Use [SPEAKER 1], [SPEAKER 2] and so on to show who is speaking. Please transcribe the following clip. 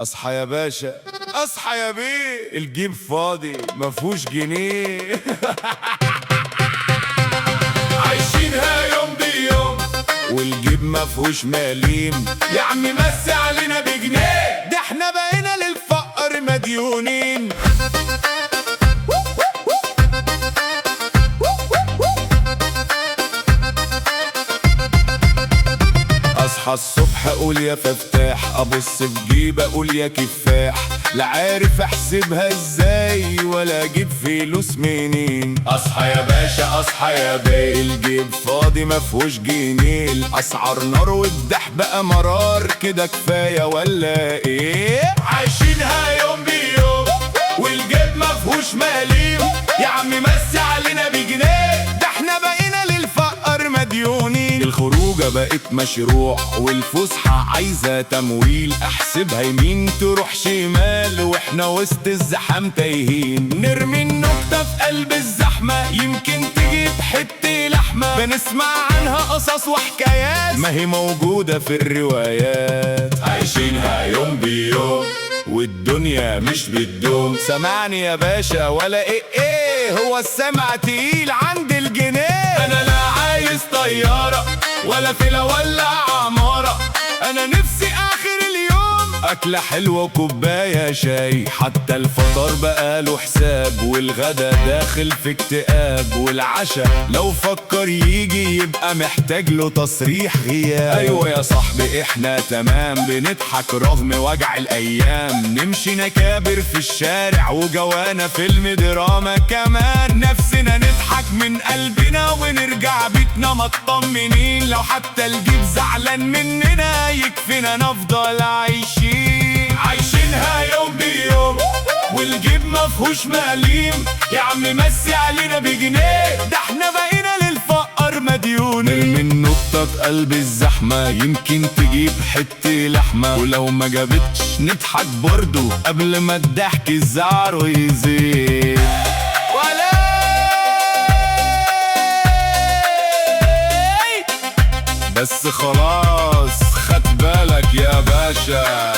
[SPEAKER 1] اصحى يا باشا، اصحى يا بيه، الجيب فاضي مفهوش جنيه. عايشينها يوم بيوم والجيب مفهوش مليم، يا عم مسي علينا بجنيه، ده احنا بقينا للفقر مديونين. اصحى الصبح اقول يا فتاح، ابص في جيب اقول يا كفاح، لا عارف احسبها ازاي ولا اجيب فلوس منين. اصحى يا باشا اصحى يا بيه، الجيب فاضي مفهوش جنيه، الاسعار نار والدح بقى مرار، كده كفايه ولا ايه؟ عايشينها يوم بيوم والجيب مفهوش مليم، يا عم مسي علينا بجنيه، ده احنا بقينا للفقر مديونين. الخروجه بقت مشروع والفسحه عايزه تمويل، احسبها يمين تروح شمال واحنا وسط الزحام تايهين. نرمي النكته في قلب الزحمه يمكن تجيب حته لحمه، بنسمع عنها قصص وحكايات ما هي موجوده في الروايات. عايشينها يوم بيوم والدنيا مش بتدوم، سمعني يا باشا ولا ايه هو السمع تقيل عند الجنيه. انا لا عايز طياره ولا فيلا ولا عماره، انا نفسي اخر اليوم اكله حلوه وكوبايه شاي، حتى الفطار بقى له حساب والغدا داخل في اكتئاب، والعشاء لو فكر يجي يبقى محتاج له تصريح غياب. ايوه يا صاحبي احنا تمام بنضحك رغم وجع الايام، نمشي نكابر في الشارع وجوانا فيلم دراما كمان، نفسنا نضحك من قلبنا ونرجع بيتنا مطمنين، لو حتى الجيب زعلان مننا يكفينا نفضل عايشين. عايشينها يوم بيوم والجيب مفهوش مليم، يا عم مسي علينا بجنيه، ده احنا بقينا للفقر مديونين. من نقطة قلب الزحمة يمكن تجيب حتة لحمة، ولو ما جابتش نضحك برضو قبل ما الضحك الزعر يزيد. بس خلاص خد بالك يا باشا،